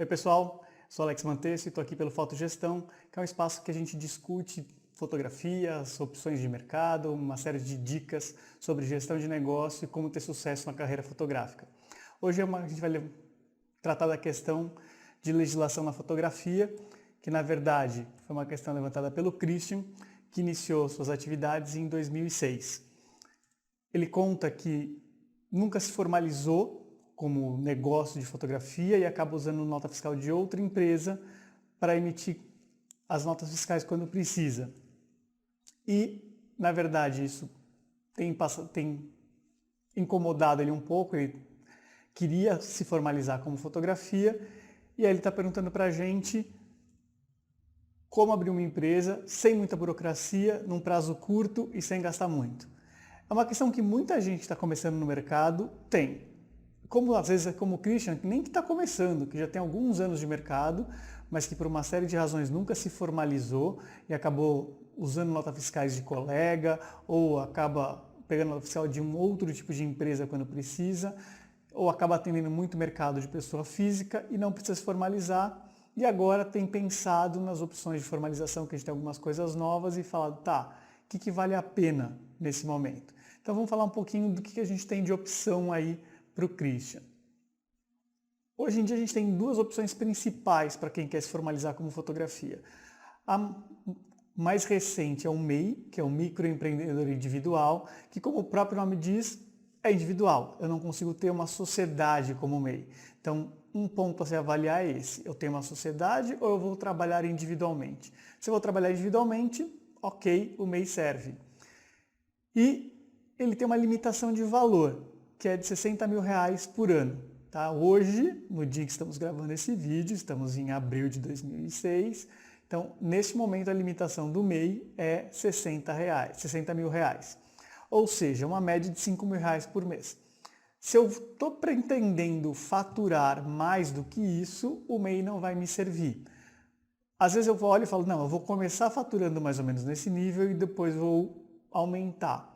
Oi pessoal, sou Alex Mantesso e estou aqui pelo Fotogestão, que é um espaço que a gente discute fotografias, opções de mercado, uma série de dicas sobre gestão de negócio e como ter sucesso na carreira fotográfica. Hoje a gente vai tratar da questão de legislação na fotografia, que na verdade foi uma questão levantada pelo Christian, que iniciou suas atividades em 2006. Ele conta que nunca se formalizou como negócio de fotografia e acaba usando nota fiscal de outra empresa para emitir as notas fiscais quando precisa. E, na verdade, isso tem incomodado ele um pouco, ele queria se formalizar como fotografia, e aí ele está perguntando para a gente como abrir uma empresa sem muita burocracia, num prazo curto e sem gastar muito. É uma questão que muita gente está começando no mercado tem. Como às vezes é como o Christian, que nem que está começando, que já tem alguns anos de mercado, mas que por uma série de razões nunca se formalizou e acabou usando notas fiscais de colega, ou acaba pegando nota fiscal de um outro tipo de empresa quando precisa, ou acaba atendendo muito mercado de pessoa física e não precisa se formalizar, e agora tem pensado nas opções de formalização, que a gente tem algumas coisas novas, e falado, tá, o que vale a pena nesse momento? Então vamos falar um pouquinho do que a gente tem de opção aí para o Christian. Hoje em dia a gente tem duas opções principais para quem quer se formalizar como fotografia. A mais recente é o MEI, que é o microempreendedor individual, que como o próprio nome diz, é individual. Eu não consigo ter uma sociedade como MEI. Então, um ponto a se avaliar é esse. Eu tenho uma sociedade ou eu vou trabalhar individualmente? Se eu vou trabalhar individualmente, ok, o MEI serve. E ele tem uma limitação de valor, que é de R$60 mil por ano. Tá? Hoje, no dia que estamos gravando esse vídeo, estamos em abril de 2006, então, neste momento, a limitação do MEI é R$60 mil. Ou seja, uma média de R$5 mil por mês. Se eu estou pretendendo faturar mais do que isso, o MEI não vai me servir. Às vezes eu olho e falo, não, eu vou começar faturando mais ou menos nesse nível e depois vou aumentar.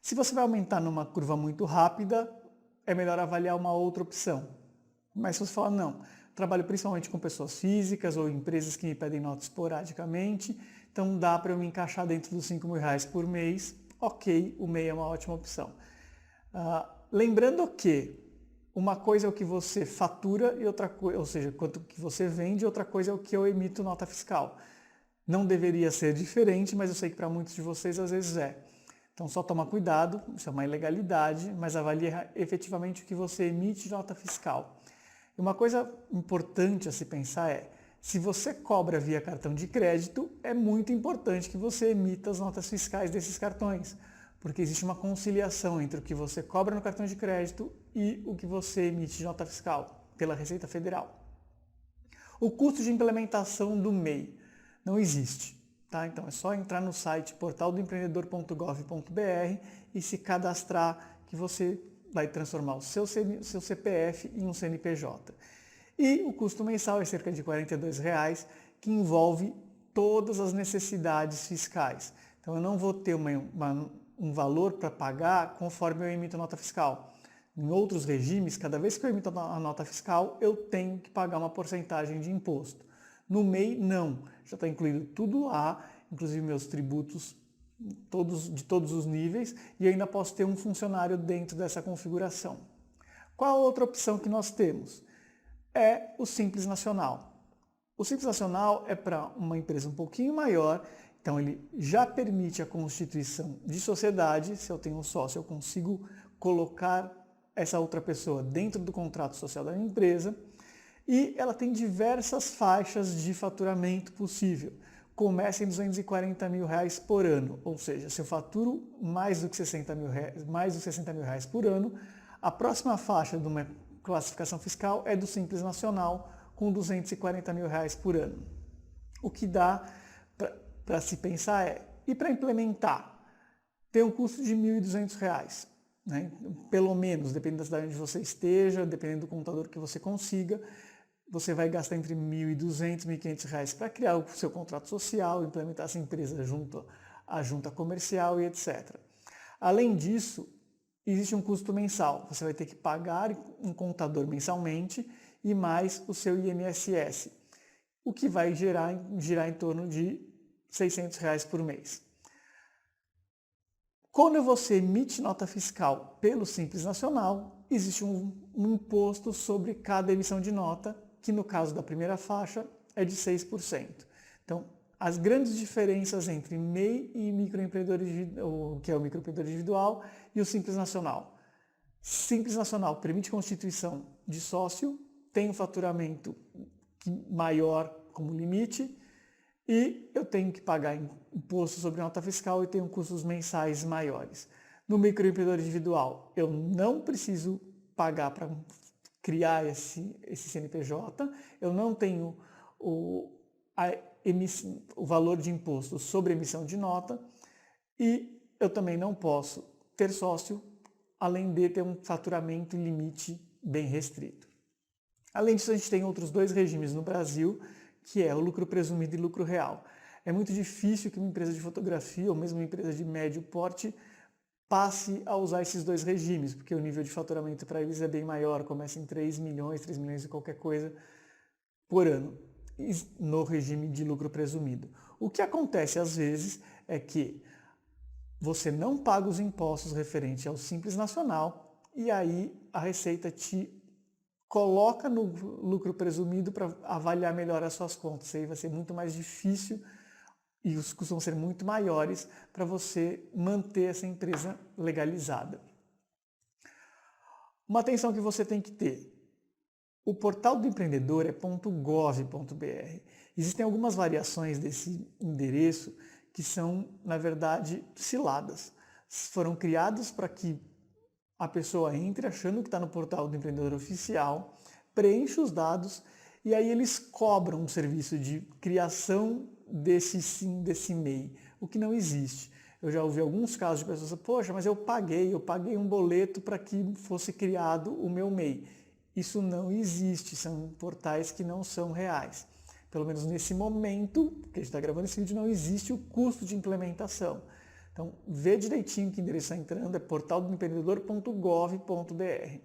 Se você vai aumentar numa curva muito rápida, é melhor avaliar uma outra opção. Mas se você falar, não, trabalho principalmente com pessoas físicas ou empresas que me pedem nota esporadicamente, então dá para eu me encaixar dentro dos R$5 mil por mês, ok, o MEI é uma ótima opção. Lembrando que uma coisa é o que você fatura, e outra coisa, ou seja, quanto que você vende, e outra coisa é o que eu emito nota fiscal. Não deveria ser diferente, mas eu sei que para muitos de vocês às vezes é. Então só toma cuidado, isso é uma ilegalidade, mas avalie efetivamente o que você emite de nota fiscal. E uma coisa importante a se pensar é, se você cobra via cartão de crédito, é muito importante que você emita as notas fiscais desses cartões, porque existe uma conciliação entre o que você cobra no cartão de crédito e o que você emite de nota fiscal pela Receita Federal. O custo de implementação do MEI não existe. Tá? Então é só entrar no site portaldoempreendedor.gov.br e se cadastrar que você vai transformar o seu CPF em um CNPJ. E o custo mensal é cerca de R$42, que envolve todas as necessidades fiscais. Então eu não vou ter um valor para pagar conforme eu emito nota fiscal. Em outros regimes, cada vez que eu emito a nota fiscal, eu tenho que pagar uma porcentagem de imposto. No MEI, não. Já está incluído tudo lá, inclusive meus tributos de todos os níveis, e ainda posso ter um funcionário dentro dessa configuração. Qual a outra opção que nós temos? É o Simples Nacional. O Simples Nacional é para uma empresa um pouquinho maior, então ele já permite a constituição de sociedade. Se eu tenho um sócio, eu consigo colocar essa outra pessoa dentro do contrato social da minha empresa. E ela tem diversas faixas de faturamento possível. Começa em R$240 mil por ano, ou seja, se eu faturo mais do que R$60 mil por ano, a próxima faixa de uma classificação fiscal é do Simples Nacional, com R$240 mil por ano. O que dá para se pensar é, e para implementar, tem um custo de R$1.200. Né? Pelo menos, dependendo da cidade onde você esteja, dependendo do computador que você consiga, você vai gastar entre R$1.200 e R$1.500 para criar o seu contrato social, implementar essa empresa junto à junta comercial e etc. Além disso, existe um custo mensal. Você vai ter que pagar um contador mensalmente e mais o seu INSS, o que vai girar em torno de R$ 600 por mês. Quando você emite nota fiscal pelo Simples Nacional, existe um imposto sobre cada emissão de nota, que no caso da primeira faixa é de 6%. Então, as grandes diferenças entre MEI e microempreendedor individual, que é o microempreendedor individual, e o Simples Nacional. Simples Nacional permite constituição de sócio, tem um faturamento maior como limite, e eu tenho que pagar imposto sobre nota fiscal e tenho custos mensais maiores. No microempreendedor individual, eu não preciso pagar para criar esse CNPJ, eu não tenho o valor de imposto sobre emissão de nota e eu também não posso ter sócio, além de ter um faturamento em limite bem restrito. Além disso, a gente tem outros dois regimes no Brasil, que é o lucro presumido e lucro real. É muito difícil que uma empresa de fotografia ou mesmo uma empresa de médio porte passe a usar esses dois regimes, porque o nível de faturamento para eles é bem maior, começa em 3 milhões e qualquer coisa por ano, no regime de lucro presumido. O que acontece às vezes é que você não paga os impostos referentes ao Simples Nacional e aí a Receita te coloca no lucro presumido para avaliar melhor as suas contas. Aí vai ser muito mais difícil e os custos vão ser muito maiores para você manter essa empresa legalizada. Uma atenção que você tem que ter. O portal do empreendedor é .gov.br. Existem algumas variações desse endereço que são, na verdade, ciladas. Foram criados para que a pessoa entre achando que está no portal do empreendedor oficial, preenche os dados e aí eles cobram um serviço de criação desse MEI, o que não existe. Eu já ouvi alguns casos de pessoas, poxa, mas eu paguei um boleto para que fosse criado o meu MEI. Isso não existe, são portais que não são reais. Pelo menos nesse momento, que a gente está gravando esse vídeo, não existe o custo de implementação. Então, vê direitinho que endereço está entrando, é portaldoempreendedor.gov.br.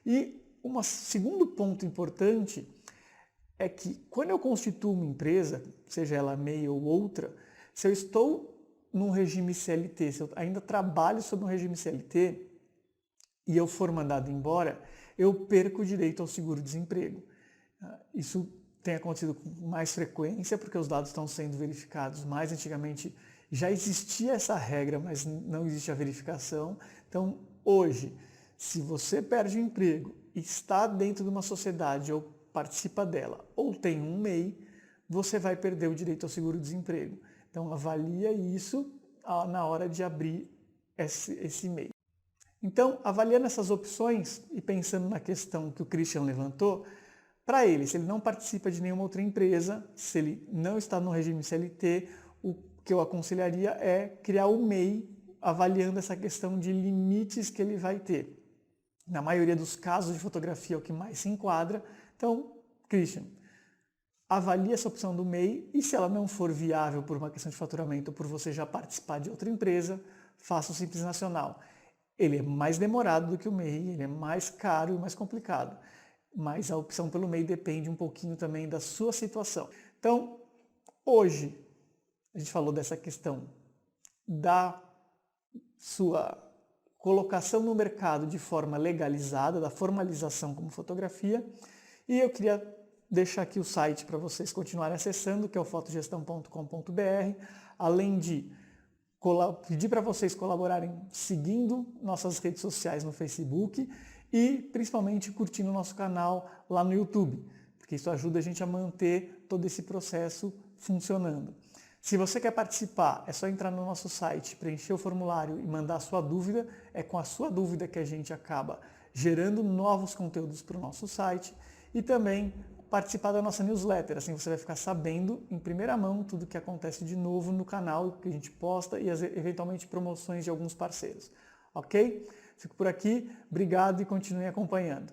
E um segundo ponto importante é que quando eu constituo uma empresa, seja ela MEI ou outra, se eu estou num regime CLT, se eu ainda trabalho sob um regime CLT e eu for mandado embora, eu perco o direito ao seguro-desemprego. Isso tem acontecido com mais frequência porque os dados estão sendo verificados mais. Antigamente já existia essa regra, mas não existe a verificação. Então, hoje, se você perde o emprego e está dentro de uma sociedade ou participa dela, ou tem um MEI, você vai perder o direito ao seguro-desemprego. Então, avalia isso na hora de abrir esse MEI. Então, avaliando essas opções e pensando na questão que o Christian levantou, para ele, se ele não participa de nenhuma outra empresa, se ele não está no regime CLT, o que eu aconselharia é criar o MEI, avaliando essa questão de limites que ele vai ter. Na maioria dos casos de fotografia é o que mais se enquadra. Então, Christian, avalie essa opção do MEI e se ela não for viável por uma questão de faturamento ou por você já participar de outra empresa, faça o Simples Nacional. Ele é mais demorado do que o MEI, ele é mais caro e mais complicado. Mas a opção pelo MEI depende um pouquinho também da sua situação. Então, hoje, a gente falou dessa questão da sua colocação no mercado de forma legalizada, da formalização como fotografia, e eu queria deixar aqui o site para vocês continuarem acessando, que é o fotogestão.com.br, além de pedir para vocês colaborarem seguindo nossas redes sociais no Facebook e principalmente curtindo o nosso canal lá no YouTube, porque isso ajuda a gente a manter todo esse processo funcionando. Se você quer participar, é só entrar no nosso site, preencher o formulário e mandar a sua dúvida. É com a sua dúvida que a gente acaba gerando novos conteúdos para o nosso site e também participar da nossa newsletter. Assim você vai ficar sabendo em primeira mão tudo que acontece de novo no canal, que a gente posta e eventualmente promoções de alguns parceiros. Ok? Fico por aqui, obrigado e continue acompanhando.